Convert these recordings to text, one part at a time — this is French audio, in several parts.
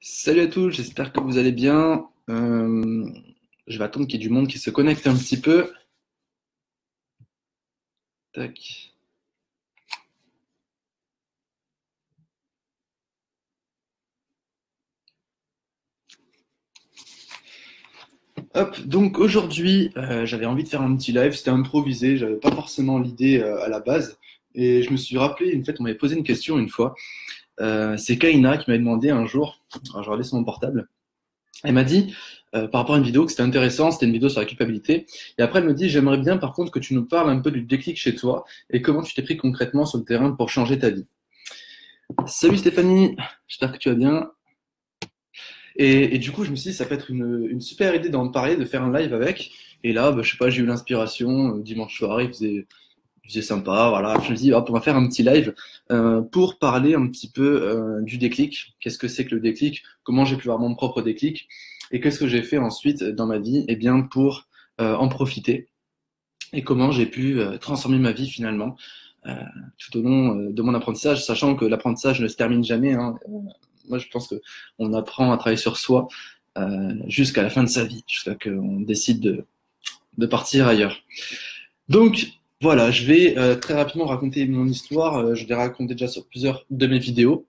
Salut à tous, j'espère que vous allez bien. Je vais attendre qu'il y ait du monde qui se connecte un petit peu. Tac. Hop, donc aujourd'hui, j'avais envie de faire un petit live, c'était improvisé, j'avais pas forcément l'idée à la base. Et je me suis rappelé, en fait, on m'avait posé une question une fois. C'est Kaina qui m'avait demandé un jour, alors je regardais sur mon portable, elle m'a dit, par rapport à une vidéo, que c'était intéressant, c'était une vidéo sur la culpabilité. Et après, elle me dit, j'aimerais bien par contre que tu nous parles un peu du déclic chez toi et comment tu t'es pris concrètement sur le terrain pour changer ta vie. Salut Stéphanie, j'espère que tu vas bien. Et du coup, je me suis dit, ça peut être une super idée d'en parler, de faire un live avec. Et là, bah, je sais pas, j'ai eu l'inspiration dimanche soir, il faisait sympa, voilà. Je me dis, hop, on va faire un petit live pour parler un petit peu du déclic. Qu'est-ce que c'est que le déclic? Comment j'ai pu avoir mon propre déclic? Et qu'est-ce que j'ai fait ensuite dans ma vie? Eh bien, pour en profiter. Et comment j'ai pu transformer ma vie finalement euh, tout au long de mon apprentissage, sachant que l'apprentissage ne se termine jamais, hein. Moi, je pense que on apprend à travailler sur soi jusqu'à la fin de sa vie, jusqu'à qu'on décide de partir ailleurs. Donc, voilà, je vais très rapidement raconter mon histoire. Je l'ai raconté déjà sur plusieurs de mes vidéos,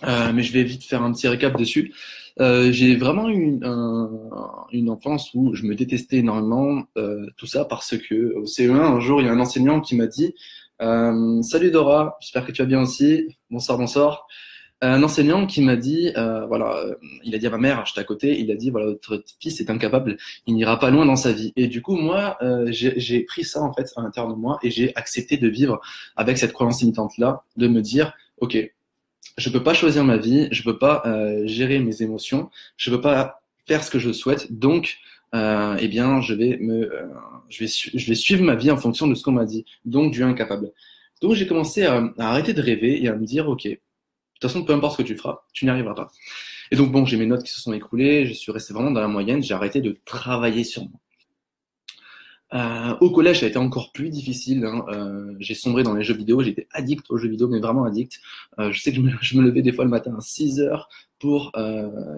mais je vais vite faire un petit récap dessus. J'ai vraiment eu une enfance où je me détestais énormément, tout ça parce que au CE1, un jour, il y a un enseignant qui m'a dit Salut Dora, j'espère que tu vas bien aussi. Bonsoir, bonsoir. Un enseignant qui m'a dit, voilà, il a dit à ma mère, j'étais à côté, il a dit, voilà, votre fils est incapable, il n'ira pas loin dans sa vie. Et du coup, moi, j'ai pris ça en fait à l'intérieur de moi et j'ai accepté de vivre avec cette croyance limitante-là, de me dire, ok, je peux pas choisir ma vie, je peux pas gérer mes émotions, je peux pas faire ce que je souhaite, donc, eh bien, je vais suivre ma vie en fonction de ce qu'on m'a dit, donc du incapable. Donc, j'ai commencé à arrêter de rêver et à me dire, ok. De toute façon, peu importe ce que tu feras, tu n'y arriveras pas. Et donc, bon, j'ai mes notes qui se sont écroulées, je suis resté vraiment dans la moyenne, j'ai arrêté de travailler sur moi. Au collège, ça a été encore plus difficile, hein. J'ai sombré dans les jeux vidéo, j'étais addict aux jeux vidéo, mais vraiment addict. Je sais que je me levais des fois le matin à 6 heures pour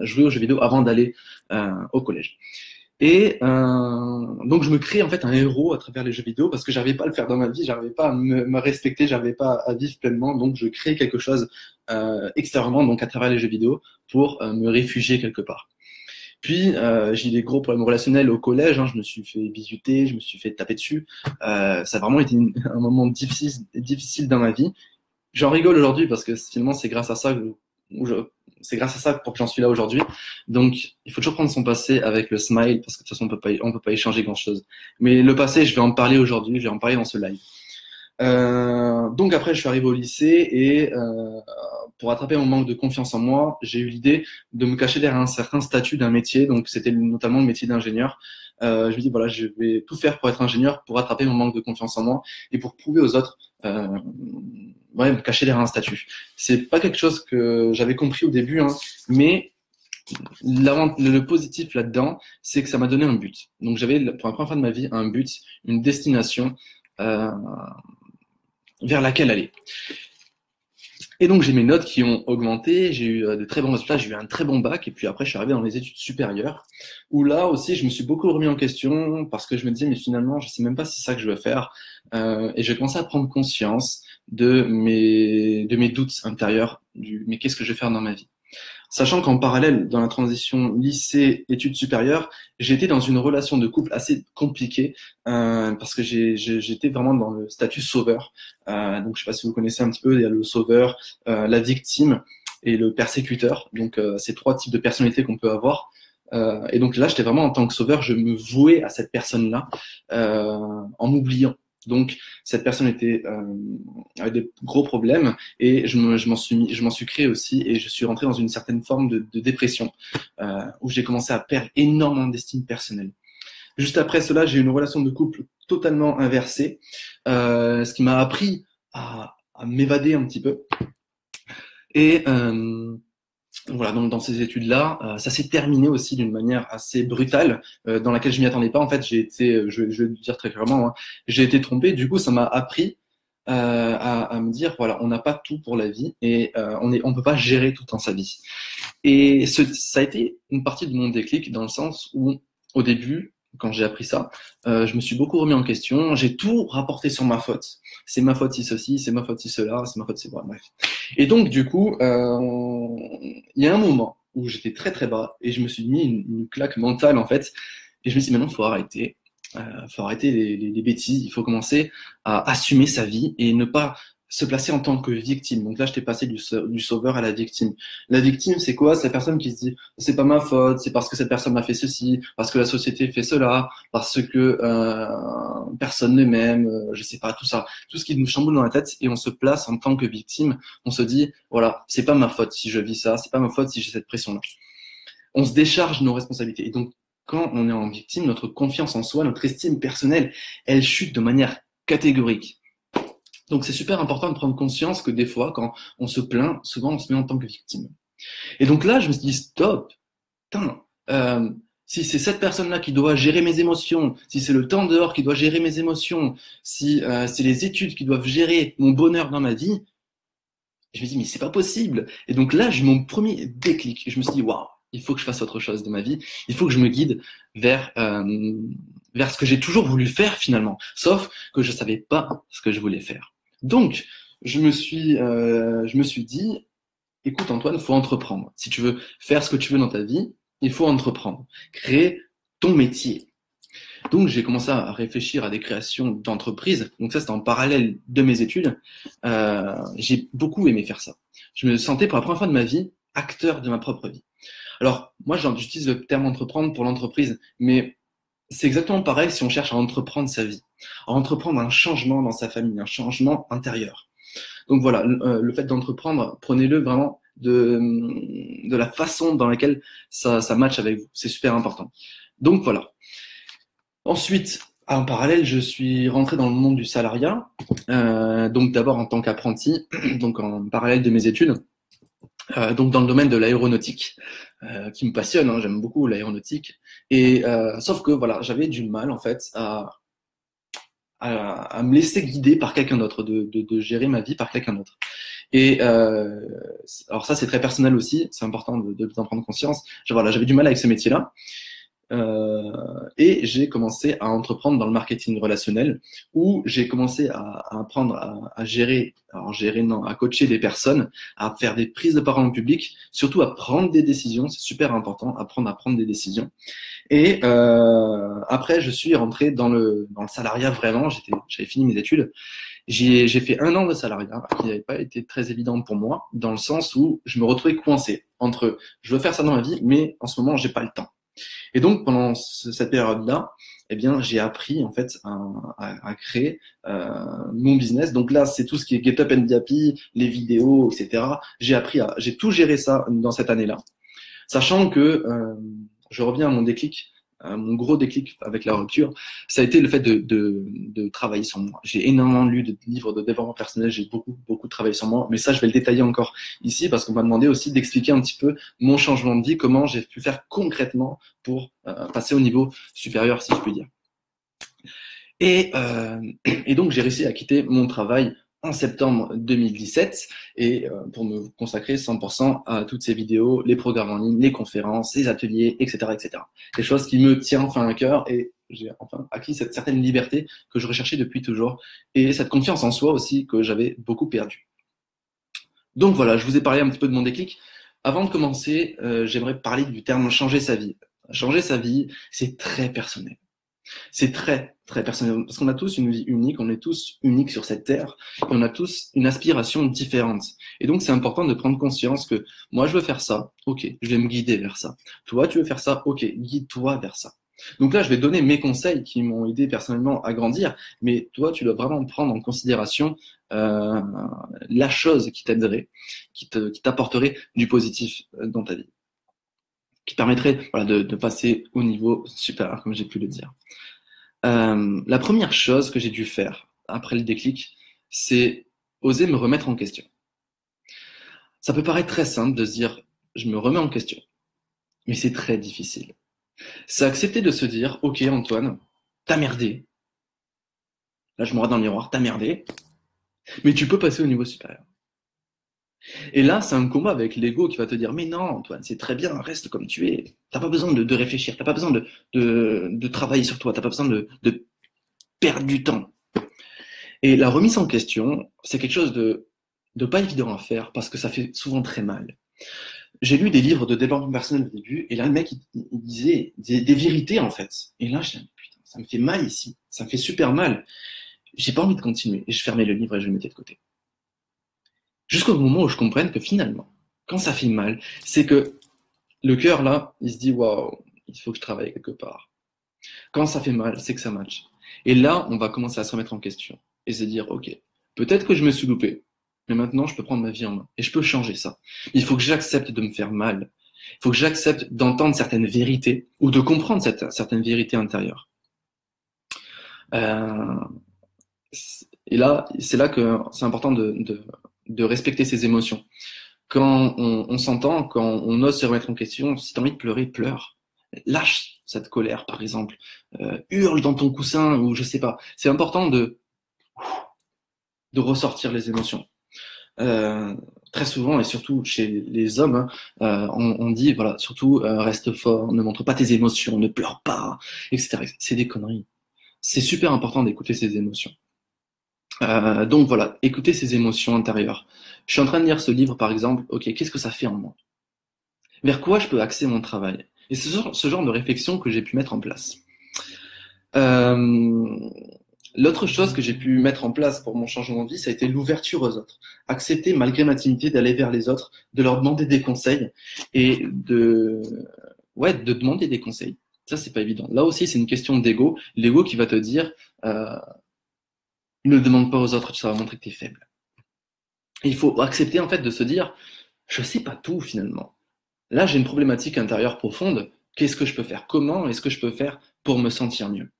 jouer aux jeux vidéo avant d'aller au collège. Et donc je me crée en fait un héros à travers les jeux vidéo parce que j'arrivais pas à le faire dans ma vie, j'arrivais pas à me respecter, j'arrivais pas à vivre pleinement, donc je crée quelque chose extérieurement, donc à travers les jeux vidéo, pour me réfugier quelque part. Puis j'ai eu des gros problèmes relationnels au collège, hein, je me suis fait bisuter, je me suis fait taper dessus. Ça a vraiment été un moment difficile dans ma vie. J'en rigole aujourd'hui parce que finalement c'est grâce à ça c'est grâce à ça pour que j'en suis là aujourd'hui. Donc, il faut toujours prendre son passé avec le smile parce que de toute façon, on peut pas échanger grand-chose. Mais le passé, je vais en parler aujourd'hui, je vais en parler dans ce live. Donc après, je suis arrivé au lycée et pour attraper mon manque de confiance en moi, j'ai eu l'idée de me cacher derrière un certain statut d'un métier. Donc c'était notamment le métier d'ingénieur. Je me dis voilà, je vais tout faire pour être ingénieur, pour attraper mon manque de confiance en moi et pour prouver aux autres, ouais, me cacher derrière un statut. C'est pas quelque chose que j'avais compris au début, hein, mais le positif là-dedans, c'est que ça m'a donné un but. Donc j'avais pour la première fois de ma vie un but, une destination. Euh, vers laquelle aller. Et donc j'ai mes notes qui ont augmenté, j'ai eu de très bons résultats, j'ai eu un très bon bac, et puis après je suis arrivé dans les études supérieures, où là aussi je me suis beaucoup remis en question, parce que je me disais, mais finalement je sais même pas si c'est ça que je veux faire, et j'ai commencé à prendre conscience de mes doutes intérieurs, mais qu'est-ce que je vais faire dans ma vie? Sachant qu'en parallèle, dans la transition lycée-études supérieures, j'étais dans une relation de couple assez compliquée parce que j'étais vraiment dans le statut sauveur. Donc, je sais pas si vous connaissez un petit peu, il y a le sauveur, la victime et le persécuteur. Donc, c'est trois types de personnalités qu'on peut avoir. Et donc là, j'étais vraiment en tant que sauveur, je me vouais à cette personne-là en m'oubliant. Donc, cette personne avait des gros problèmes et je m'en suis créé aussi et je suis rentré dans une certaine forme de dépression où j'ai commencé à perdre énormément d'estime personnelle. Juste après cela, j'ai eu une relation de couple totalement inversée, ce qui m'a appris à m'évader un petit peu. Et voilà, donc dans ces études-là, ça s'est terminé aussi d'une manière assez brutale, dans laquelle je m'y attendais pas. En fait, je vais le dire très clairement, hein, j'ai été trompé. Du coup, ça m'a appris à me dire, voilà, on n'a pas tout pour la vie et on peut pas gérer tout dans sa vie. Et ça a été une partie de mon déclic dans le sens où, au début, quand j'ai appris ça, je me suis beaucoup remis en question. J'ai tout rapporté sur ma faute. C'est ma faute si ceci, c'est ma faute si cela, c'est ma faute si voilà, bref. Et donc, du coup, il y a un moment où j'étais très très bas et je me suis mis une claque mentale en fait. Et je me suis dit, maintenant, il faut arrêter. Faut arrêter les bêtises. Il faut commencer à assumer sa vie et ne pas se placer en tant que victime. Donc là, je t'ai passé du sauveur à la victime. La victime, c'est quoi? C'est la personne qui se dit, c'est pas ma faute, c'est parce que cette personne m'a fait ceci, parce que la société fait cela, parce que personne ne m'aime, je sais pas, tout ça. Tout ce qui nous chamboule dans la tête et on se place en tant que victime. On se dit, voilà, c'est pas ma faute si je vis ça, c'est pas ma faute si j'ai cette pression-là. On se décharge nos responsabilités. Et donc, quand on est en victime, notre confiance en soi, notre estime personnelle, elle chute de manière catégorique. Donc c'est super important de prendre conscience que des fois, quand on se plaint, souvent on se met en tant que victime. Et donc là, je me suis dit, stop, putain, si c'est cette personne-là qui doit gérer mes émotions, si c'est le temps dehors qui doit gérer mes émotions, si c'est les études qui doivent gérer mon bonheur dans ma vie, je me dis, mais c'est pas possible. Et donc là, j'ai eu mon premier déclic. Je me suis dit, waouh, il faut que je fasse autre chose de ma vie. Il faut que je me guide vers, vers ce que j'ai toujours voulu faire finalement. Sauf que je savais pas ce que je voulais faire. Donc, je me suis dit, écoute Antoine, il faut entreprendre. Si tu veux faire ce que tu veux dans ta vie, il faut entreprendre. Créer ton métier. Donc, j'ai commencé à réfléchir à des créations d'entreprises. Donc, ça, c'était en parallèle de mes études. J'ai beaucoup aimé faire ça. Je me sentais pour la première fois de ma vie acteur de ma propre vie. Alors, moi, j'utilise le terme entreprendre pour l'entreprise, mais c'est exactement pareil si on cherche à entreprendre sa vie, à entreprendre un changement dans sa famille, un changement intérieur. Donc voilà, le fait d'entreprendre, prenez-le vraiment de la façon dans laquelle ça match avec vous. C'est super important. Donc voilà. Ensuite, en parallèle, je suis rentré dans le monde du salariat, donc d'abord en tant qu'apprenti, donc en parallèle de mes études, donc dans le domaine de l'aéronautique, qui me passionne, hein, j'aime beaucoup l'aéronautique, et sauf que voilà, j'avais du mal en fait à me laisser guider par quelqu'un d'autre, de gérer ma vie par quelqu'un d'autre. Et alors ça c'est très personnel aussi, c'est important d'en prendre conscience. Voilà, j'avais du mal avec ce métier-là. Et j'ai commencé à entreprendre dans le marketing relationnel où j'ai commencé à apprendre à gérer, alors gérer non, à coacher des personnes, à faire des prises de parole en public, surtout à prendre des décisions, c'est super important, apprendre à prendre des décisions. Et après, je suis rentré dans le salariat vraiment, j'avais fini mes études. J'ai fait 1 an de salariat qui n'avait pas été très évident pour moi, dans le sens où je me retrouvais coincé entre je veux faire ça dans ma vie, mais en ce moment, j'ai pas le temps. Et donc, pendant cette période-là, eh bien, j'ai appris en fait à créer mon business. Donc là, c'est tout ce qui est Get Up and Be Happy, les vidéos, etc. J'ai tout géré ça dans cette année-là, sachant que je reviens à mon déclic. Mon gros déclic avec la rupture, ça a été le fait de travailler sur moi. J'ai énormément lu de livres de développement personnel, j'ai beaucoup travaillé sur moi, mais ça, je vais le détailler encore ici parce qu'on m'a demandé aussi d'expliquer un petit peu mon changement de vie, comment j'ai pu faire concrètement pour passer au niveau supérieur, si je puis dire. Et donc, j'ai réussi à quitter mon travail en septembre 2017 et pour me consacrer 100% à toutes ces vidéos, les programmes en ligne, les conférences, les ateliers, etc., etc. Quelque chose qui me tient enfin à cœur et j'ai enfin acquis cette certaine liberté que je recherchais depuis toujours et cette confiance en soi aussi que j'avais beaucoup perdue. Donc voilà, je vous ai parlé un petit peu de mon déclic. Avant de commencer, j'aimerais parler du terme changer sa vie. Changer sa vie, c'est très personnel. C'est très, très personnel, parce qu'on a tous une vie unique, on est tous uniques sur cette terre, et on a tous une aspiration différente. Et donc, c'est important de prendre conscience que moi, je veux faire ça, ok, je vais me guider vers ça. Toi, tu veux faire ça, ok, guide-toi vers ça. Donc là, je vais donner mes conseils qui m'ont aidé personnellement à grandir, mais toi, tu dois vraiment prendre en considération la chose qui t'aiderait, qui t'apporterait du positif dans ta vie, qui permettrait voilà, de passer au niveau supérieur, comme j'ai pu le dire. La première chose que j'ai dû faire après le déclic, c'est oser me remettre en question. Ça peut paraître très simple de se dire, je me remets en question, mais c'est très difficile. C'est accepter de se dire, ok Antoine, t'as merdé. Là, je me regarde dans le miroir, t'as merdé. Mais tu peux passer au niveau supérieur. Et là, c'est un combat avec l'ego qui va te dire, mais non, Antoine, c'est très bien, reste comme tu es. T'as pas besoin de réfléchir, t'as pas besoin de travailler sur toi, t'as pas besoin de perdre du temps. Et la remise en question, c'est quelque chose de pas évident à faire parce que ça fait souvent très mal. J'ai lu des livres de développement personnel au début, et là, le mec, il disait des vérités, en fait. Et là, je dis, putain, ça me fait mal ici. Ça me fait super mal. J'ai pas envie de continuer. Et je fermais le livre et je le mettais de côté. Jusqu'au moment où je comprenne que finalement, quand ça fait mal, c'est que le cœur, là, il se dit, waouh, il faut que je travaille quelque part. Quand ça fait mal, c'est que ça match. Et là, on va commencer à se remettre en question et se dire, ok, peut-être que je me suis loupé, mais maintenant, je peux prendre ma vie en main et je peux changer ça. Il faut que j'accepte de me faire mal. Il faut que j'accepte d'entendre certaines vérités ou de comprendre certaines vérités intérieures. Euh, et là, c'est là que c'est important de respecter ses émotions. Quand on s'entend, quand on ose se remettre en question, si tu as envie de pleurer, pleure. Lâche cette colère, par exemple. Hurle dans ton coussin ou je sais pas. C'est important de ressortir les émotions. Très souvent, et surtout chez les hommes, hein, on dit, voilà, surtout reste fort, ne montre pas tes émotions, ne pleure pas, etc. C'est des conneries. C'est super important d'écouter ses émotions. Donc voilà, écouter ses émotions intérieures. Je suis en train de lire ce livre, par exemple, ok, qu'est-ce que ça fait en moi? Vers quoi je peux axer mon travail? Et c'est ce genre de réflexion que j'ai pu mettre en place. L'autre chose que j'ai pu mettre en place pour mon changement de vie, ça a été l'ouverture aux autres. Accepter, malgré ma timidité, d'aller vers les autres, de leur demander des conseils et de demander des conseils. Ça, c'est pas évident. Là aussi, c'est une question d'ego. L'ego qui va te dire, ne demande pas aux autres, ça va montrer que tu es faible. Et il faut accepter, en fait, de se dire, je sais pas tout, finalement. Là, j'ai une problématique intérieure profonde. Qu'est-ce que je peux faire? Comment est-ce que je peux faire pour me sentir mieux?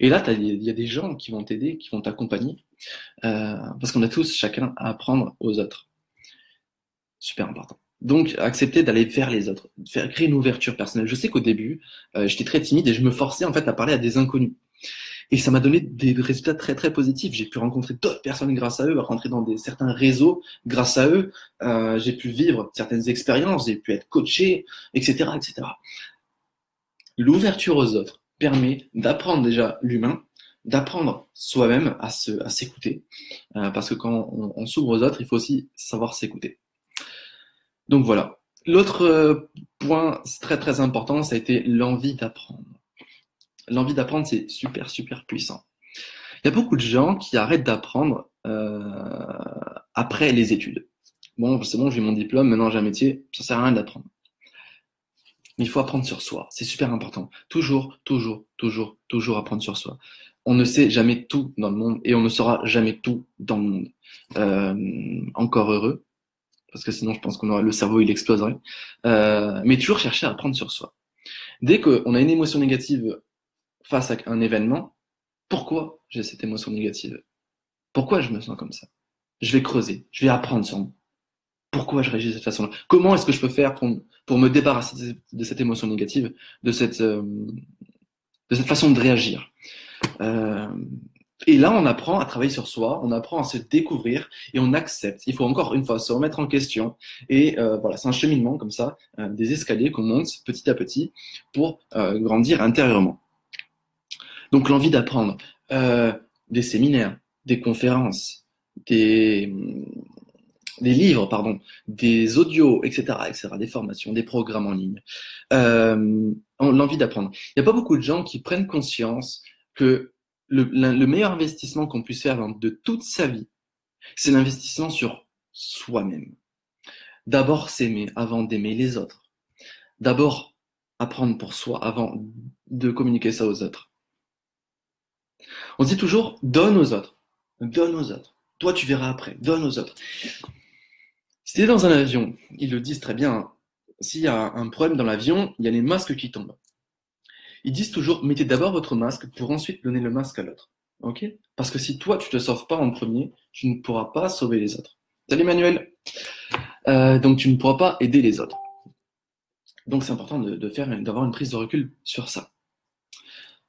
Et là, il y a des gens qui vont t'aider, qui vont t'accompagner, parce qu'on a tous chacun à apprendre aux autres. Super important. Donc, accepter d'aller vers les autres, créer une ouverture personnelle. Je sais qu'au début, j'étais très timide et je me forçais en fait à parler à des inconnus. Et ça m'a donné des résultats très très positifs. J'ai pu rencontrer d'autres personnes grâce à eux, rentrer dans certains réseaux grâce à eux. J'ai pu vivre certaines expériences, j'ai pu être coaché, etc., etc. L'ouverture aux autres permet d'apprendre déjà l'humain, d'apprendre soi-même à s'écouter. Parce que quand on s'ouvre aux autres, il faut aussi savoir s'écouter. Donc voilà. L'autre point très très important, ça a été l'envie d'apprendre. L'envie d'apprendre, c'est super super puissant. Il y a beaucoup de gens qui arrêtent d'apprendre après les études. Bon, c'est bon, j'ai mon diplôme, maintenant j'ai un métier, ça sert à rien d'apprendre. Mais il faut apprendre sur soi, c'est super important. Toujours, toujours, toujours, toujours apprendre sur soi. On ne sait jamais tout dans le monde et on ne saura jamais tout dans le monde. Encore heureux, parce que sinon je pense le cerveau il exploserait. Mais toujours chercher à apprendre sur soi. Dès qu'on a une émotion négative face à un événement, pourquoi j'ai cette émotion négative? Pourquoi je me sens comme ça? Je vais creuser, je vais apprendre sur moi. Pourquoi je réagis de cette façon-là? Comment est-ce que je peux faire pour me débarrasser de cette émotion négative, de cette façon de réagir? Et là, on apprend à travailler sur soi, on apprend à se découvrir et on accepte. Il faut encore une fois se remettre en question. Et voilà, c'est un cheminement comme ça, des escaliers qu'on monte petit à petit pour grandir intérieurement. Donc l'envie d'apprendre, des séminaires, des conférences, des livres, pardon, des audios, etc., etc., des formations, des programmes en ligne. L'envie d'apprendre. Il n'y a pas beaucoup de gens qui prennent conscience que le meilleur investissement qu'on puisse faire de toute sa vie, c'est l'investissement sur soi-même. D'abord s'aimer avant d'aimer les autres. D'abord apprendre pour soi avant de communiquer ça aux autres. On dit toujours, donne aux autres. Donne aux autres. Toi, tu verras après. Donne aux autres. Si tu es dans un avion, ils le disent très bien, s'il y a un problème dans l'avion, il y a les masques qui tombent. Ils disent toujours, mettez d'abord votre masque pour ensuite donner le masque à l'autre. Ok? Parce que si toi, tu te sauves pas en premier, tu ne pourras pas sauver les autres. Salut Manuel! Donc tu ne pourras pas aider les autres. Donc c'est important d'avoir une prise de recul sur ça.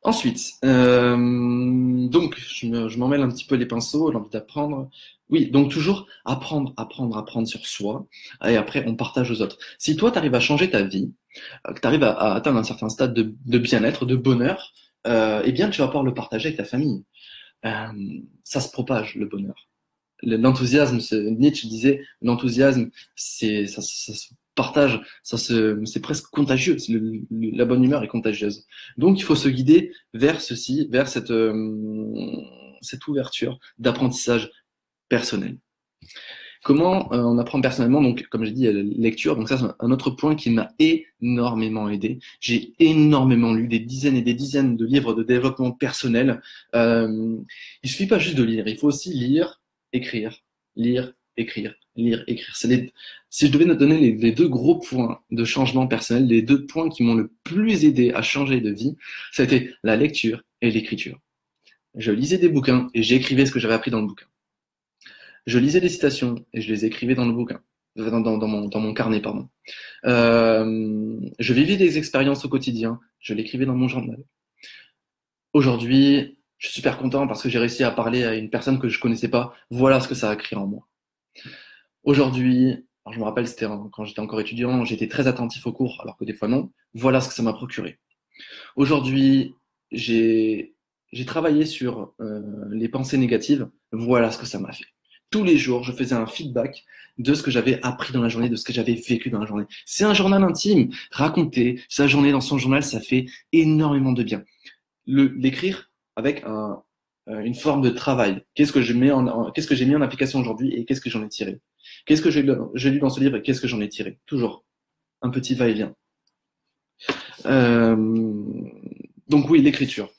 Ensuite, donc je m'en mêle un petit peu les pinceaux, l'envie d'apprendre. Oui, donc toujours apprendre, apprendre, apprendre sur soi, et après on partage aux autres. Si toi, tu arrives à changer ta vie, que tu arrives à atteindre un certain stade de bien-être, de bonheur, eh bien tu vas pouvoir le partager avec ta famille. Ça se propage, le bonheur. L'enthousiasme, Nietzsche disait, l'enthousiasme, ça se partage, c'est presque contagieux. La bonne humeur est contagieuse. Donc, il faut se guider vers ceci, vers cette ouverture d'apprentissage personnel. Comment on apprend personnellement? Donc, comme j'ai dit, il y a la lecture. Donc ça, c'est un autre point qui m'a énormément aidé. J'ai énormément lu des dizaines et des dizaines de livres de développement personnel. Il suffit pas juste de lire, il faut aussi lire, écrire, lire, écrire, lire, écrire. Si je devais donner les deux gros points de changement personnel, les deux points qui m'ont le plus aidé à changer de vie, ça a été la lecture et l'écriture. Je lisais des bouquins et j'écrivais ce que j'avais appris dans le bouquin. Je lisais des citations et je les écrivais dans le bouquin, dans mon carnet, pardon. Je vivais des expériences au quotidien, je l'écrivais dans mon journal. Aujourd'hui, je suis super content parce que j'ai réussi à parler à une personne que je connaissais pas. Voilà ce que ça a créé en moi. Aujourd'hui, alors je me rappelle, c'était quand j'étais encore étudiant, j'étais très attentif aux cours, alors que des fois non. Voilà ce que ça m'a procuré. Aujourd'hui, j'ai travaillé sur les pensées négatives. Voilà ce que ça m'a fait. Tous les jours, je faisais un feedback de ce que j'avais appris dans la journée, de ce que j'avais vécu dans la journée. C'est un journal intime. Raconter sa journée dans son journal, ça fait énormément de bien. L'écrire avec une forme de travail. Qu'est-ce que j'ai mis en application aujourd'hui et qu'est-ce que j'en ai tiré? Qu'est-ce que j'ai lu dans ce livre et qu'est-ce que j'en ai tiré? Toujours un petit va-et-vient. Donc oui, l'écriture.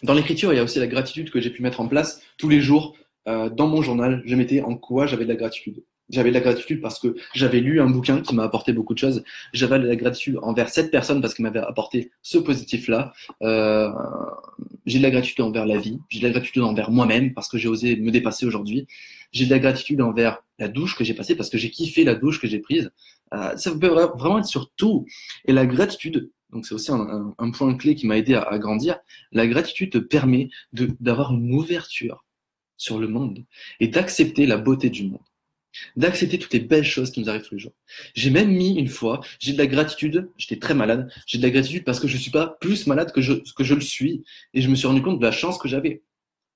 Dans l'écriture, il y a aussi la gratitude que j'ai pu mettre en place tous les jours. Dans mon journal, je mettais en quoi j'avais de la gratitude. J'avais de la gratitude parce que j'avais lu un bouquin qui m'a apporté beaucoup de choses. J'avais de la gratitude envers cette personne parce qu'elle m'avait apporté ce positif-là. J'ai de la gratitude envers la vie. J'ai de la gratitude envers moi-même parce que j'ai osé me dépasser aujourd'hui. J'ai de la gratitude envers la douche que j'ai passée parce que j'ai kiffé la douche que j'ai prise. Ça peut vraiment être sur tout. Et la gratitude, donc c'est aussi un point clé qui m'a aidé à grandir. La gratitude te permet d'avoir une ouverture sur le monde et d'accepter la beauté du monde, d'accepter toutes les belles choses qui nous arrivent tous les jours. J'ai même mis une fois, j'ai de la gratitude, j'étais très malade, j'ai de la gratitude parce que je suis pas plus malade que je le suis et je me suis rendu compte de la chance que j'avais.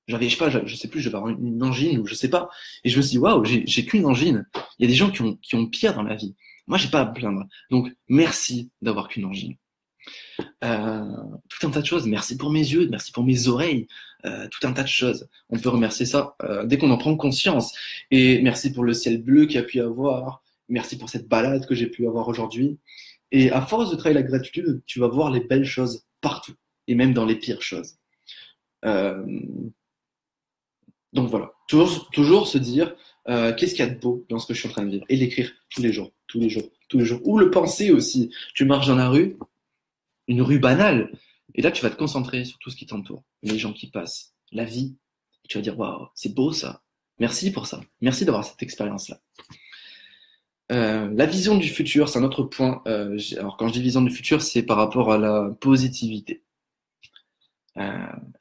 J'avais, je sais plus, je vais avoir une angine ou je sais pas. Et je me suis dit, waouh, j'ai qu'une angine. Il y a des gens qui ont pire dans la vie. Moi, j'ai pas à me plaindre. Donc, merci d'avoir qu'une angine. Tout un tas de choses. Merci pour mes yeux, merci pour mes oreilles, tout un tas de choses. On peut remercier ça dès qu'on en prend conscience. Et merci pour le ciel bleu qu'il y a pu y avoir. Merci pour cette balade que j'ai pu avoir aujourd'hui. Et à force de travailler la gratitude, tu vas voir les belles choses partout, et même dans les pires choses. Donc voilà, toujours se dire qu'est-ce qu'il y a de beau dans ce que je suis en train de vivre et l'écrire tous les jours, tous les jours, tous les jours. Ou le penser aussi. Tu marches dans la rue, une rue banale. Et là, tu vas te concentrer sur tout ce qui t'entoure, les gens qui passent, la vie. Et tu vas dire, waouh, c'est beau ça. Merci pour ça. Merci d'avoir cette expérience-là. La vision du futur, c'est un autre point. Alors, quand je dis vision du futur, c'est par rapport à la positivité.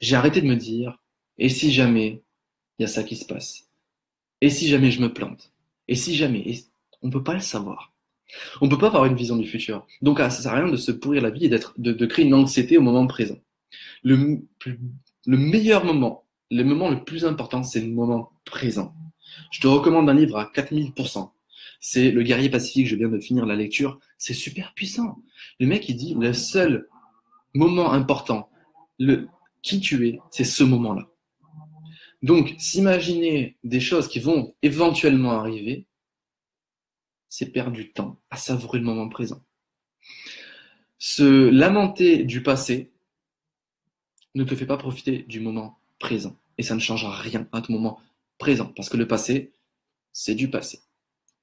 J'ai arrêté de me dire, et si jamais il y a ça qui se passe? Et si jamais je me plante? Et si jamais? On ne peut pas le savoir. On ne peut pas avoir une vision du futur. Donc, ça sert à rien de se pourrir la vie et de créer une anxiété au moment présent. Le meilleur moment, le moment le plus important, c'est le moment présent. Je te recommande un livre à 4000%. C'est Le Guerrier Pacifique, je viens de finir la lecture. C'est super puissant. Le mec, il dit, le seul moment important, qui tu es, c'est ce moment-là. Donc, s'imaginer des choses qui vont éventuellement arriver, c'est perdre du temps à savourer le moment présent. Se lamenter du passé ne te fait pas profiter du moment présent. Et ça ne changera rien à ton moment présent. Parce que le passé, c'est du passé.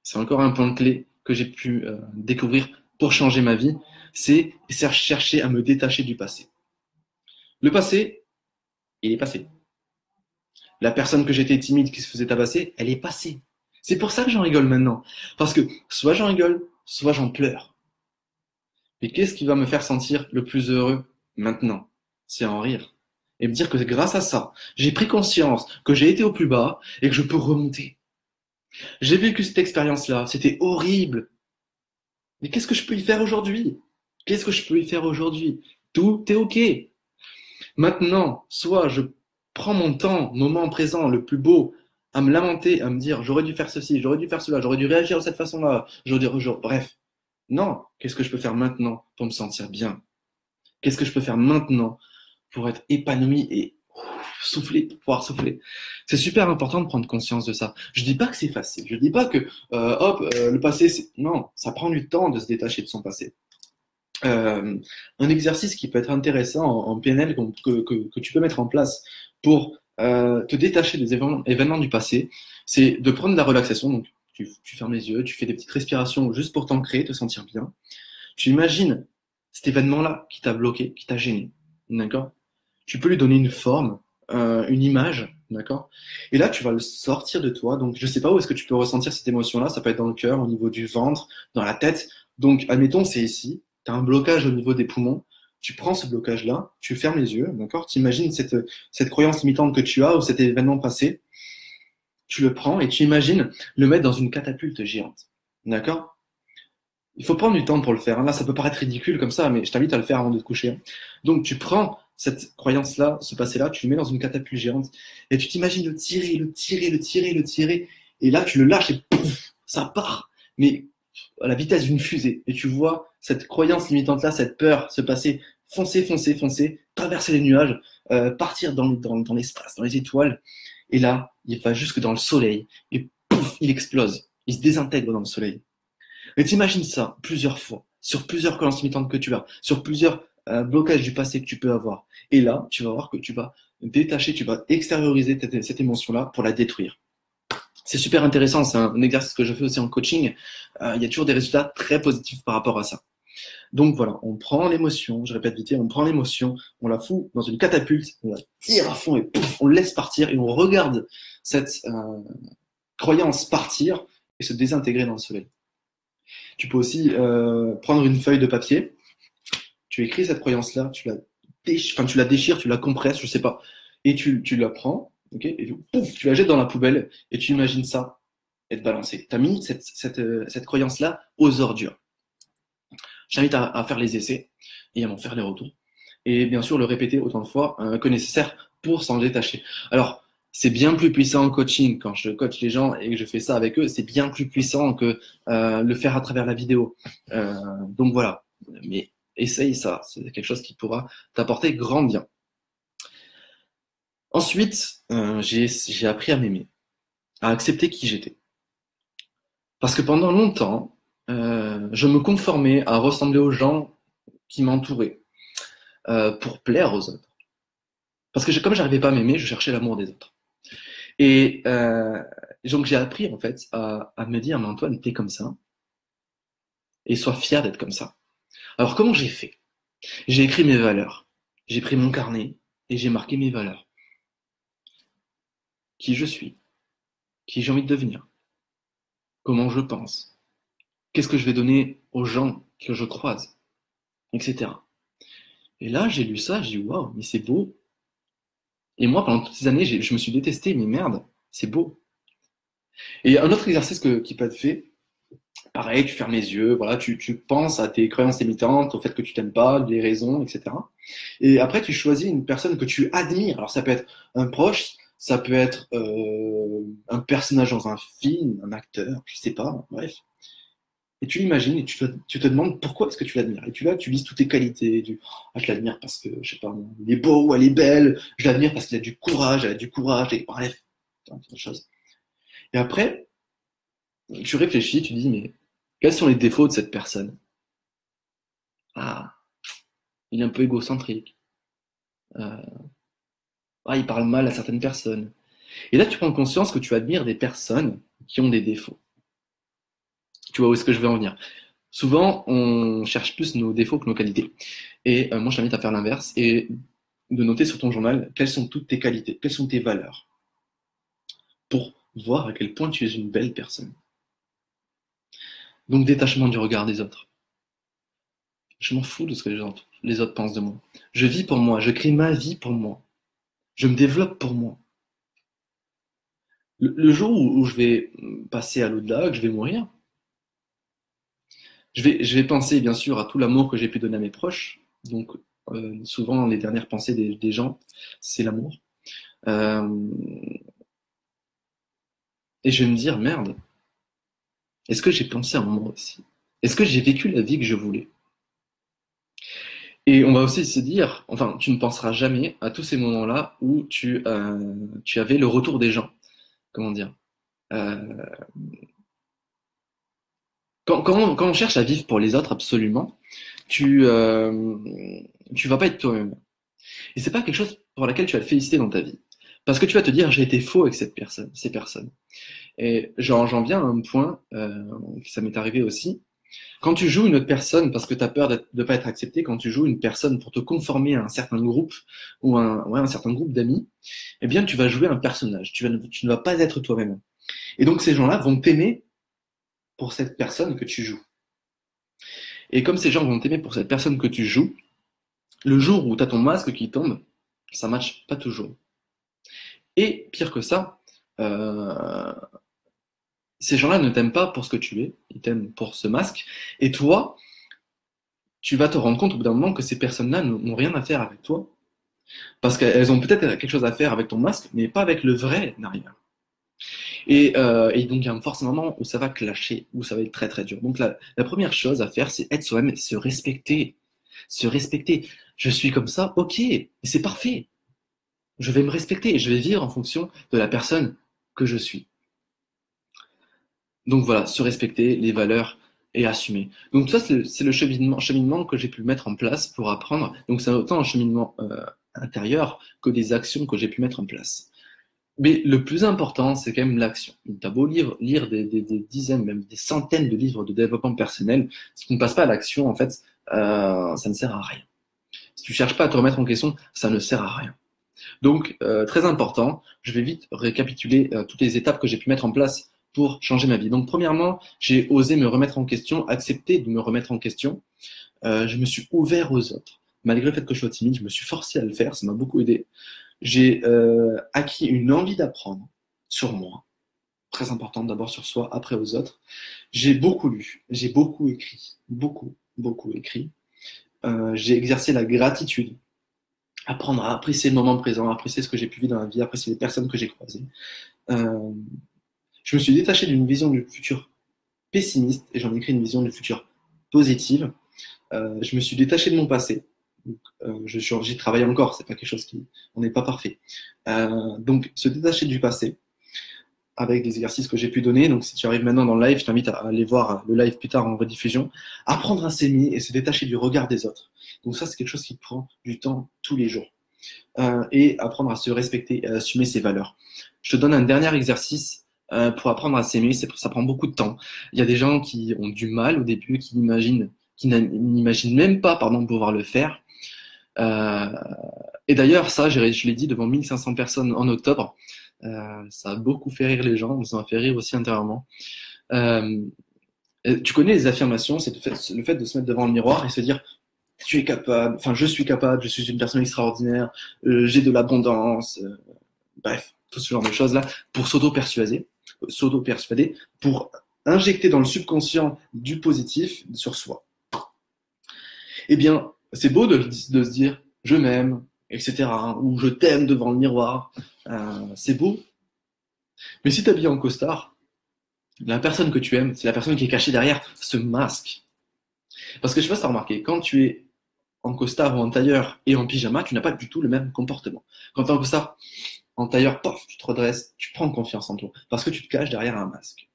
C'est encore un point clé que j'ai pu découvrir pour changer ma vie. C'est chercher à me détacher du passé. Le passé, il est passé. La personne que j'étais timide qui se faisait tabasser, elle est passée. C'est pour ça que j'en rigole maintenant. Parce que soit j'en rigole, soit j'en pleure. Mais qu'est-ce qui va me faire sentir le plus heureux maintenant? c'est en rire. Et me dire que grâce à ça, j'ai pris conscience que j'ai été au plus bas et que je peux remonter. J'ai vécu cette expérience-là, c'était horrible. Mais qu'est-ce que je peux y faire aujourd'hui? Qu'est-ce que je peux y faire aujourd'hui? Tout est OK. Maintenant, soit je prends mon temps, moment présent, le plus beau, à me lamenter, à me dire j'aurais dû faire ceci, j'aurais dû faire cela, j'aurais dû réagir de cette façon-là, bref. Non, qu'est-ce que je peux faire maintenant pour me sentir bien? Qu'est-ce que je peux faire maintenant pour être épanoui et souffler, pour pouvoir souffler? C'est super important de prendre conscience de ça. Je dis pas que c'est facile. Je dis pas que le passé, c'est... Non, ça prend du temps de se détacher de son passé. Un exercice qui peut être intéressant en PNL que tu peux mettre en place pour te détacher des événements du passé, c'est de prendre de la relaxation. Donc, tu fermes les yeux, tu fais des petites respirations juste pour t'ancrer, te sentir bien. Tu imagines cet événement-là qui t'a bloqué, qui t'a gêné, d'accord? Tu peux lui donner une forme, une image, d'accord? Et là, tu vas le sortir de toi. Donc, je sais pas où est-ce que tu peux ressentir cette émotion-là. Ça peut être dans le cœur, au niveau du ventre, dans la tête. Donc, admettons, c'est ici. Tu as un blocage au niveau des poumons. Tu prends ce blocage-là, tu fermes les yeux, d'accord? Tu imagines cette croyance limitante que tu as ou cet événement passé. Tu le prends et tu imagines le mettre dans une catapulte géante, d'accord? Il faut prendre du temps pour le faire. Là, ça peut paraître ridicule comme ça, mais je t'invite à le faire avant de te coucher. Donc, tu prends cette croyance-là, ce passé-là, tu le mets dans une catapulte géante et tu t'imagines le tirer, le tirer, le tirer, le tirer. Et là, tu le lâches et pouf, ça part. Mais à la vitesse d'une fusée. Et tu vois cette croyance limitante-là, cette peur, se passer, foncer, foncer, foncer, traverser les nuages, partir dans l'espace, dans les étoiles. Et là, il va jusque dans le soleil et pouf, il explose. Il se désintègre dans le soleil. Et t'imagines ça plusieurs fois, sur plusieurs croyances limitantes que tu as, sur plusieurs blocages du passé que tu peux avoir. Et là, tu vas voir que tu vas détacher, tu vas extérioriser cette émotion-là pour la détruire. C'est super intéressant, c'est un exercice que je fais aussi en coaching. Il y a toujours des résultats très positifs par rapport à ça. Donc voilà, on prend l'émotion, je répète vite, on prend l'émotion, on la fout dans une catapulte, on la tire à fond et pouf, on laisse partir et on regarde cette croyance partir et se désintégrer dans le soleil. Tu peux aussi prendre une feuille de papier, tu écris cette croyance-là, tu la déchires, tu la compresses, je sais pas, et tu la prends, okay, et pouf, tu la jettes dans la poubelle et tu imagines ça être balancé. Tu as mis cette croyance-là aux ordures. Je t'invite à faire les essais et à m'en faire les retours. Et bien sûr, le répéter autant de fois que nécessaire pour s'en détacher. Alors, c'est bien plus puissant en coaching. Quand je coach les gens et que je fais ça avec eux, c'est bien plus puissant que le faire à travers la vidéo. Donc voilà. Mais essaye ça. C'est quelque chose qui pourra t'apporter grand bien. Ensuite, j'ai appris à m'aimer, à accepter qui j'étais. Parce que pendant longtemps, je me conformais à ressembler aux gens qui m'entouraient pour plaire aux autres. Parce que comme j'arrivais pas à m'aimer, je cherchais l'amour des autres. Et donc j'ai appris en fait à me dire, mais Antoine, t'es comme ça, et sois fier d'être comme ça. Alors comment j'ai fait? J'ai écrit mes valeurs, j'ai pris mon carnet et j'ai marqué mes valeurs. Qui je suis, qui j'ai envie de devenir, comment je pense, qu'est-ce que je vais donner aux gens que je croise, etc. Et là, j'ai lu ça, j'ai dit, waouh, mais c'est beau. Et moi, pendant toutes ces années, je me suis détesté, mais merde, c'est beau. Et un autre exercice qui peut être fait, pareil, tu fermes les yeux, voilà, tu penses à tes croyances limitantes, au fait que tu t'aimes pas, les raisons, etc. Et après, tu choisis une personne que tu admires. Alors, ça peut être un proche, ça peut être un personnage dans un film, un acteur, je sais pas, bref. Et tu l'imagines et tu te demandes pourquoi est-ce que tu l'admires. Et tu lises toutes tes qualités. Ah, je l'admire parce que, je sais pas, il est beau, elle est belle. Je l'admire parce qu'il a du courage, elle a du courage, et bref, plein de choses. Et après, tu réfléchis, tu dis, mais quels sont les défauts de cette personne? Ah, il est un peu égocentrique. Euh, ah, il parle mal à certaines personnes. Et là, tu prends conscience que tu admires des personnes qui ont des défauts. Tu vois où est-ce que je veux en venir? Souvent, on cherche plus nos défauts que nos qualités. Et moi, je t'invite à faire l'inverse et de noter sur ton journal quelles sont toutes tes qualités, quelles sont tes valeurs, pour voir à quel point tu es une belle personne. Donc, détachement du regard des autres. Je m'en fous de ce que les autres pensent de moi. Je vis pour moi, je crée ma vie pour moi. Je me développe pour moi. Le jour où je vais passer à l'au-delà, que je vais mourir, je vais penser bien sûr à tout l'amour que j'ai pu donner à mes proches. Donc, souvent, les dernières pensées des gens, c'est l'amour. Euh, et je vais me dire, merde, est-ce que j'ai pensé à moi aussi? Est-ce que j'ai vécu la vie que je voulais? Et on va aussi se dire, enfin, tu ne penseras jamais à tous ces moments-là où tu avais le retour des gens. Comment dire? Euh, quand on cherche à vivre pour les autres, absolument, tu vas pas être toi-même. Et c'est pas quelque chose pour laquelle tu vas te féliciter dans ta vie. Parce que tu vas te dire, j'ai été faux avec cette personne, ces personnes. Et j'en viens à un point, ça m'est arrivé aussi. Quand tu joues une autre personne parce que tu as peur de pas être accepté, quand tu joues une personne pour te conformer à un certain groupe ou un certain groupe d'amis, eh bien, tu vas jouer un personnage. Tu ne vas pas être toi-même. Et donc, ces gens-là vont t'aimer pour cette personne que tu joues. Et comme ces gens vont t'aimer pour cette personne que tu joues, le jour où tu as ton masque qui tombe, ça matche pas toujours. Et pire que ça, euh, ces gens-là ne t'aiment pas pour ce que tu es, ils t'aiment pour ce masque. Et toi, tu vas te rendre compte au bout d'un moment que ces personnes-là n'ont rien à faire avec toi. Parce qu'elles ont peut-être quelque chose à faire avec ton masque, mais pas avec le vrai derrière. Et donc, il y a forcément un moment où ça va clasher, où ça va être très très dur. Donc, la première chose à faire, c'est être soi-même, se respecter. Se respecter. Je suis comme ça, ok, et c'est parfait. Je vais me respecter et je vais vivre en fonction de la personne que je suis. Donc voilà, se respecter, les valeurs et assumer. Donc ça, c'est le cheminement que j'ai pu mettre en place pour apprendre. Donc c'est autant un cheminement intérieur que des actions que j'ai pu mettre en place. Mais le plus important, c'est quand même l'action. Tu as beau lire des dizaines, même des centaines de livres de développement personnel, si tu ne passes pas à l'action, en fait, ça ne sert à rien. Si tu cherches pas à te remettre en question, ça ne sert à rien. Donc, très important, je vais vite récapituler toutes les étapes que j'ai pu mettre en place pour changer ma vie. Donc, premièrement, j'ai osé me remettre en question, accepter de me remettre en question. Je me suis ouvert aux autres. Malgré le fait que je sois timide, je me suis forcé à le faire, ça m'a beaucoup aidé. J'ai acquis une envie d'apprendre sur moi, très importante d'abord sur soi, après aux autres. J'ai beaucoup lu, j'ai beaucoup écrit, beaucoup écrit. J'ai exercé la gratitude, apprendre à apprécier le moment présent, à apprécier ce que j'ai pu vivre dans la vie, apprécier les personnes que j'ai croisées. Euh, je me suis détaché d'une vision du futur pessimiste et j'en ai créé une vision du futur positive. Je me suis détaché de mon passé. J'y travaille encore, c'est pas quelque chose qui, on n'est pas parfait. Donc, se détacher du passé avec des exercices que j'ai pu donner. Donc, si tu arrives maintenant dans le live, je t'invite à aller voir le live plus tard en rediffusion. Apprendre à s'aimer et se détacher du regard des autres. Donc, ça, c'est quelque chose qui prend du temps tous les jours. Et apprendre à se respecter et à assumer ses valeurs. Je te donne un dernier exercice pour apprendre à s'aimer. Ça prend beaucoup de temps. Il y a des gens qui ont du mal au début, qui n'imaginent même pas, pardon, pouvoir le faire. Et d'ailleurs, ça, je l'ai dit devant 1500 personnes en octobre. Ça a beaucoup fait rire les gens, ça m'a fait rire aussi intérieurement. Tu connais les affirmations, c'est le fait de se mettre devant le miroir et se dire tu es capable, enfin je suis capable, je suis une personne extraordinaire, j'ai de l'abondance, bref, tout ce genre de choses-là, pour s'auto-persuader, pour injecter dans le subconscient du positif sur soi. Eh bien, c'est beau de se dire je m'aime, etc., ou je t'aime devant le miroir, c'est beau, mais si tu t'habilles en costard, la personne que tu aimes, c'est la personne qui est cachée derrière ce masque. Parce que je sais pas si tu as remarqué, quand tu es en costard ou en tailleur et en pyjama, tu n'as pas du tout le même comportement. Quand tu es en costard, en tailleur, pof, tu te redresses, tu prends confiance en toi, parce que tu te caches derrière un masque.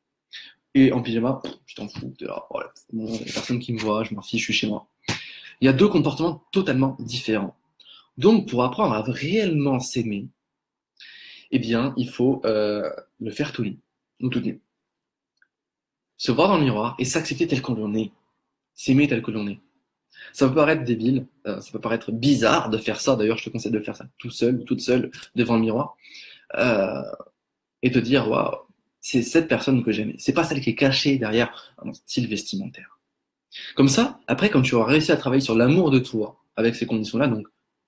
Et en pyjama, je t'en fous, t'es là, voilà, bon, il y a personne qui me voit, je m'en fiche, je suis chez moi. Il y a deux comportements totalement différents. Donc, pour apprendre à réellement s'aimer, eh bien, il faut le faire tout nu, ou tout nu. Se voir dans le miroir et s'accepter tel qu'on est. S'aimer tel que l'on est. Ça peut paraître débile, ça peut paraître bizarre de faire ça. D'ailleurs, je te conseille de faire ça tout seul, toute seule, devant le miroir, et te dire, waouh, c'est cette personne que j'aime. C'est pas celle qui est cachée derrière un style vestimentaire. Comme ça, après, quand tu auras réussi à travailler sur l'amour de toi, avec ces conditions-là, donc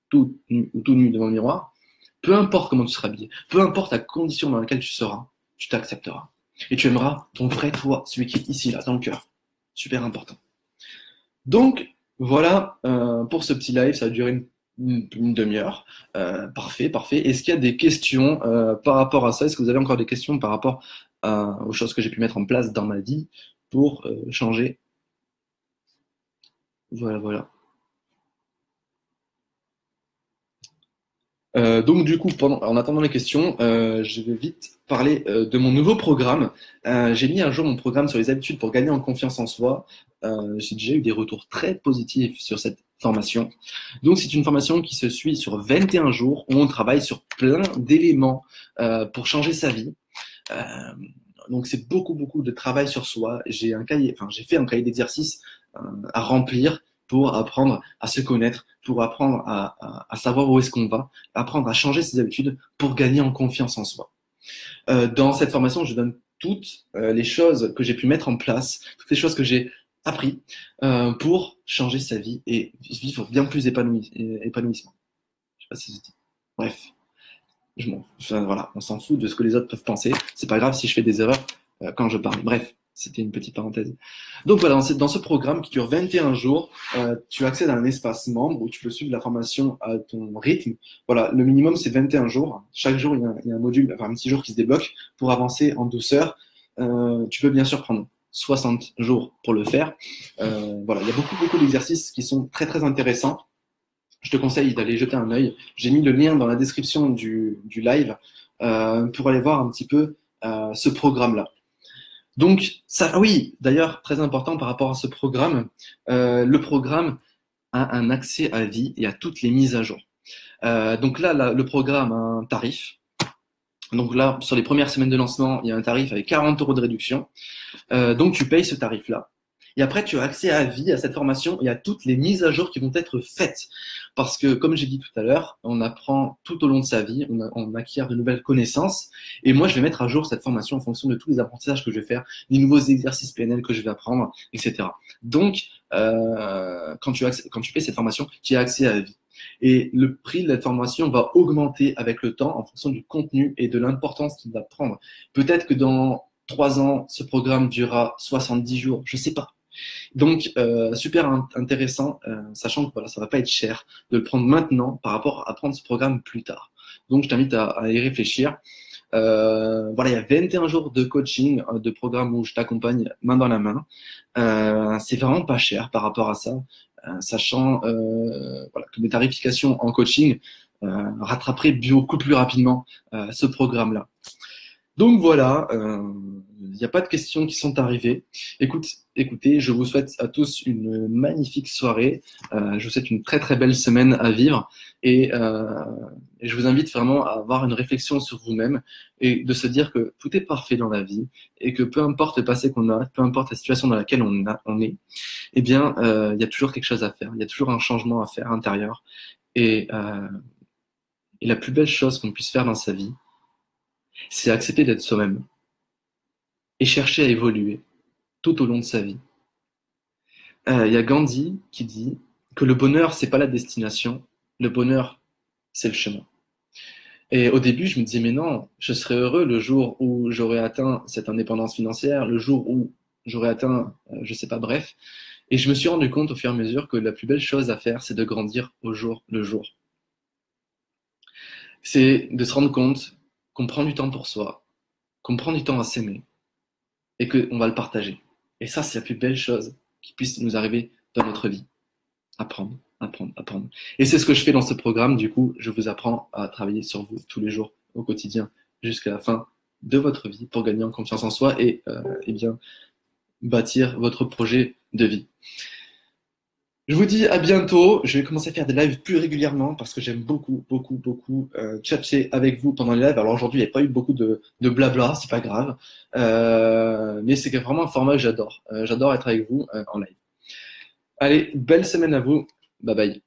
tout nu ou tout nu devant le miroir, peu importe comment tu seras habillé, peu importe la condition dans laquelle tu seras, tu t'accepteras. Et tu aimeras ton vrai toi, celui qui est ici, là, dans le cœur. Super important. Donc, voilà pour ce petit live, ça a duré une demi-heure. Parfait, parfait. Est-ce qu'il y a des questions par rapport à ça? Est-ce que vous avez encore des questions par rapport aux choses que j'ai pu mettre en place dans ma vie pour changer? Voilà, voilà. Donc du coup, en attendant les questions, je vais vite parler de mon nouveau programme. J'ai mis un jour mon programme sur les habitudes pour gagner en confiance en soi. J'ai déjà eu des retours très positifs sur cette formation. Donc c'est une formation qui se suit sur 21 jours où on travaille sur plein d'éléments pour changer sa vie. Euh, donc c'est beaucoup, beaucoup de travail sur soi. J'ai fait un cahier d'exercices à remplir pour apprendre à se connaître, pour apprendre à savoir où est-ce qu'on va, apprendre à changer ses habitudes pour gagner en confiance en soi. Dans cette formation, je donne toutes les choses que j'ai pu mettre en place, toutes les choses que j'ai appris pour changer sa vie et vivre bien plus épanouissement. Je sais pas si c'est dit. Bref, voilà, on s'en fout de ce que les autres peuvent penser. C'est pas grave si je fais des erreurs quand je parle. Bref, c'était une petite parenthèse. Donc voilà, dans ce programme qui dure 21 jours, tu accèdes à un espace membre où tu peux suivre la formation à ton rythme. Voilà, le minimum c'est 21 jours. Chaque jour, il y a un module, enfin un petit jour qui se débloque pour avancer en douceur. Tu peux bien sûr prendre 60 jours pour le faire. Voilà, il y a beaucoup, beaucoup d'exercices qui sont très, très intéressants. Je te conseille d'aller jeter un œil. J'ai mis le lien dans la description du live pour aller voir un petit peu ce programme-là. Donc, ça, oui, d'ailleurs, très important par rapport à ce programme, le programme a un accès à vie et à toutes les mises à jour. Donc là, le programme a un tarif. Donc là, sur les premières semaines de lancement, il y a un tarif avec 40 € de réduction. Donc tu payes ce tarif-là. Et après, tu as accès à vie à cette formation et à toutes les mises à jour qui vont être faites. Parce que, comme j'ai dit tout à l'heure, on apprend tout au long de sa vie, on acquiert de nouvelles connaissances. Et moi, je vais mettre à jour cette formation en fonction de tous les apprentissages que je vais faire, les nouveaux exercices PNL que je vais apprendre, etc. Donc, quand tu payes cette formation, tu as accès à vie. Et le prix de la formation va augmenter avec le temps en fonction du contenu et de l'importance qu'il va prendre. Peut-être que dans 3 ans, ce programme durera 70 jours, je sais pas. Donc, super intéressant, sachant que voilà, ça va pas être cher de le prendre maintenant par rapport à prendre ce programme plus tard. Donc, je t'invite à y réfléchir. Voilà, il y a 21 jours de coaching, de programme où je t'accompagne main dans la main. C'est vraiment pas cher par rapport à ça, sachant voilà, que mes tarifications en coaching rattraperaient beaucoup plus rapidement ce programme-là. Donc voilà, il n'y a pas de questions qui sont arrivées. Écoutez, je vous souhaite à tous une magnifique soirée. Je vous souhaite une très très belle semaine à vivre et je vous invite vraiment à avoir une réflexion sur vous-même et de se dire que tout est parfait dans la vie et que peu importe le passé qu'on a, peu importe la situation dans laquelle on est, eh bien, il y a toujours quelque chose à faire. Il y a toujours un changement à faire intérieur et la plus belle chose qu'on puisse faire dans sa vie, c'est accepter d'être soi-même et chercher à évoluer tout au long de sa vie. Y a Gandhi qui dit que le bonheur, c'est pas la destination, le bonheur, c'est le chemin. Et au début, je me disais, mais non, je serais heureux le jour où j'aurais atteint cette indépendance financière, le jour où j'aurais atteint, je sais pas, bref. Et je me suis rendu compte au fur et à mesure que la plus belle chose à faire, c'est de grandir au jour le jour. C'est de se rendre compte qu'on prend du temps pour soi, qu'on prend du temps à s'aimer et qu'on va le partager. Et ça, c'est la plus belle chose qui puisse nous arriver dans notre vie. Apprendre, apprendre, apprendre. Et c'est ce que je fais dans ce programme. Du coup, je vous apprends à travailler sur vous tous les jours, au quotidien, jusqu'à la fin de votre vie pour gagner en confiance en soi et bien bâtir votre projet de vie. Je vous dis à bientôt. Je vais commencer à faire des lives plus régulièrement parce que j'aime beaucoup, beaucoup, beaucoup tchatcher avec vous pendant les lives. Alors aujourd'hui, il n'y a pas eu beaucoup de blabla, c'est pas grave. Mais c'est vraiment un format que j'adore. J'adore être avec vous en live. Allez, belle semaine à vous. Bye bye.